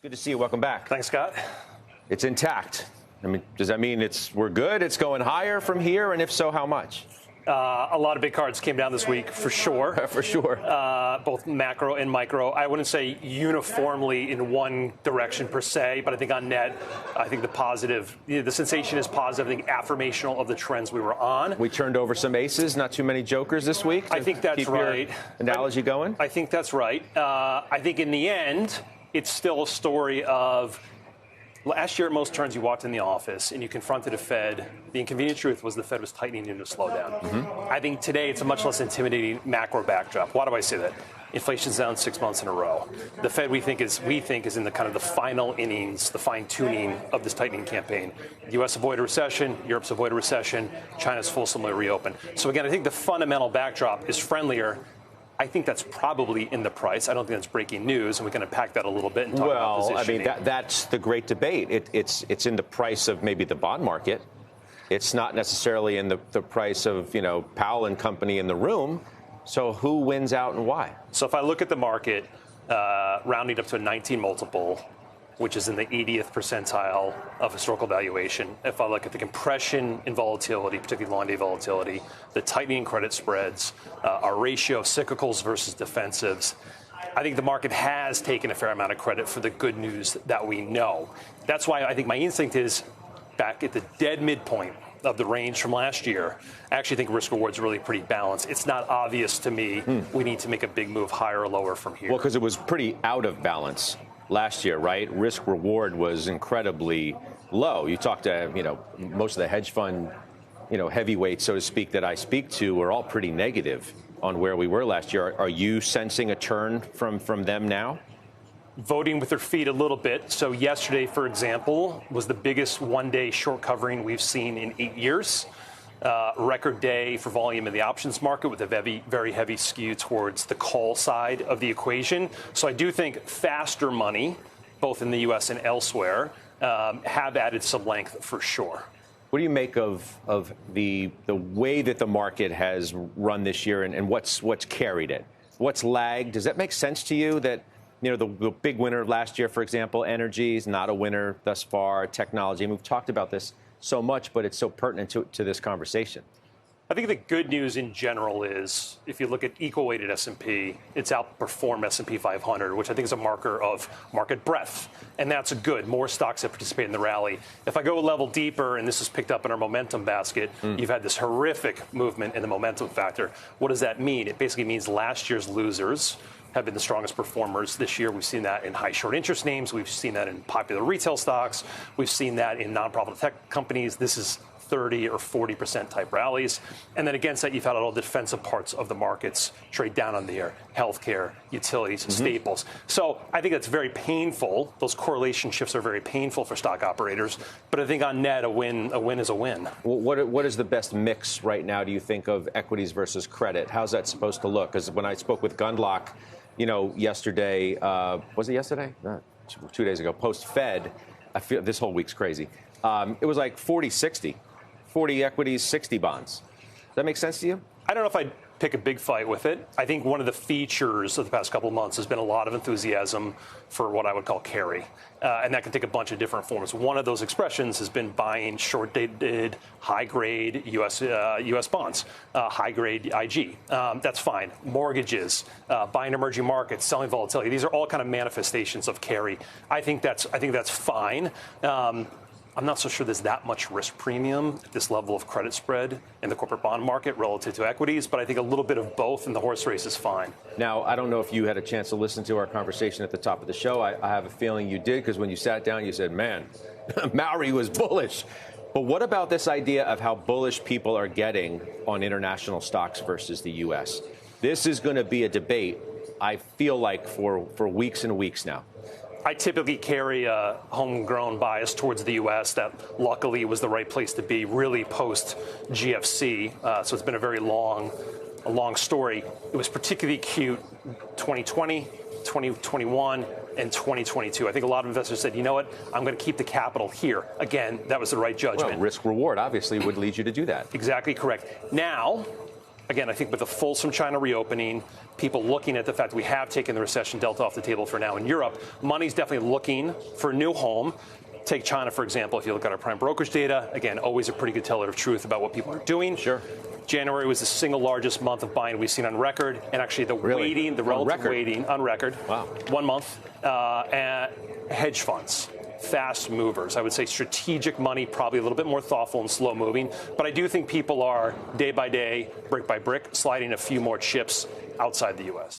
Good to see you. Welcome back. Thanks, Scott. It's intact. I mean, does that mean we're good? It's going higher from here? And if so, how much? A lot of big cards came down this week, for sure. For sure. Both macro and micro. I wouldn't say uniformly in one direction per se, but I think on net, I think the sensation is positive. I think affirmational of the trends we were on. We turned over some aces, not too many jokers this week. I think that's keep right. Your analogy going? I think that's right. I think in the end, it's still a story of last year at most turns you walked in the office and you confronted a Fed. The inconvenient truth was the Fed was tightening into a slowdown. Mm-hmm. I think today it's a much less intimidating macro backdrop. Why do I say that? Inflation's down 6 months in a row. The Fed we think is in the kind of the final innings, the fine tuning of this tightening campaign. The U.S. avoided a recession, Europe's avoided a recession, China's fulsomely reopened. So again, I think the fundamental backdrop is friendlier. I think that's probably in the price. I don't think that's breaking news, and we can unpack that a little bit and talk about positioning. I mean, that's the great debate. It's in the price of maybe the bond market. It's not necessarily in the price of, Powell and company in the room. So who wins out and why? So if I look at the market, rounding up to a 19 multiple, which is in the 80th percentile of historical valuation. If I look at the compression in volatility, particularly long-day volatility, the tightening credit spreads, our ratio of cyclicals versus defensives, I think the market has taken a fair amount of credit for the good news that we know. That's why I think my instinct is back at the dead midpoint of the range from last year. I actually think risk reward's really pretty balanced. It's not obvious to me we need to make a big move higher or lower from here. Well, because it was pretty out of balance last year, right? Risk reward was incredibly low. You talk to, most of the hedge fund, heavyweights, so to speak, that I speak to are all pretty negative on where we were last year. Are you sensing a turn from them now? Voting with their feet a little bit. So yesterday, for example, was the biggest one-day short covering we've seen in 8 years. Record day for volume in the options market with a very heavy skew towards the call side of the equation. So I do think faster money, both in the U.S. and elsewhere, have added some length for sure. What do you make of the way that the market has run this year and what's carried it? What's lagged? Does that make sense to you that, the big winner last year, for example, energy is not a winner thus far, technology, and we've talked about this so much, but it's so pertinent to this conversation. I think the good news in general is if you look at equal-weighted S&P, it's outperformed S&P 500, which I think is a marker of market breadth. And that's good. More stocks have participated in the rally. If I go a level deeper, and this is picked up in our momentum basket, you've had this horrific movement in the momentum factor. What does that mean? It basically means last year's losers have been the strongest performers this year. We've seen that in high short interest names. We've seen that in popular retail stocks. We've seen that in nonprofit tech companies. This is 30 or 40% type rallies. And then against that, you've had all the defensive parts of the markets trade down on the year, healthcare, utilities, staples. So I think that's very painful. Those correlation shifts are very painful for stock operators. But I think on net, a win is a win. Well, what is the best mix right now, do you think, of equities versus credit? How's that supposed to look? Because when I spoke with Gundlach, yesterday, was it yesterday? No, 2 days ago, post-Fed, I feel this whole week's crazy. It was like 40-60, 40 equities, 60 bonds. Does that make sense to you? I don't know if I'd pick a big fight with it. I think one of the features of the past couple of months has been a lot of enthusiasm for what I would call carry. And that can take a bunch of different forms. One of those expressions has been buying short-dated, high-grade U.S. bonds, high-grade IG. That's fine. Mortgages, buying emerging markets, selling volatility. These are all kind of manifestations of carry. I think that's fine. I'm not so sure there's that much risk premium at this level of credit spread in the corporate bond market relative to equities, but I think a little bit of both in the horse race is fine. Now, I don't know if you had a chance to listen to our conversation at the top of the show. I have a feeling you did, because when you sat down, you said, man, Maori was bullish. But what about this idea of how bullish people are getting on international stocks versus the U.S.? This is going to be a debate, I feel like, for weeks and weeks now. I typically carry a homegrown bias towards the U.S. that luckily was the right place to be really post-GFC. So it's been a very long story. It was particularly acute 2020, 2021, and 2022. I think a lot of investors said, you know what, I'm going to keep the capital here. Again, that was the right judgment. Well, risk reward obviously would lead you to do that. Exactly correct. Now, again, I think with the fulsome China reopening, people looking at the fact that we have taken the recession delta off the table for now in Europe, money's definitely looking for a new home. Take China, for example. If you look at our prime brokerage data, again, always a pretty good teller of truth about what people are doing. Sure. January was the single largest month of buying we've seen on record, and actually the weighting, the relative weighting on record, wow, 1 month, and hedge funds. Fast movers. I would say strategic money, probably a little bit more thoughtful and slow moving. But I do think people are day by day, brick by brick, sliding a few more chips outside the U.S.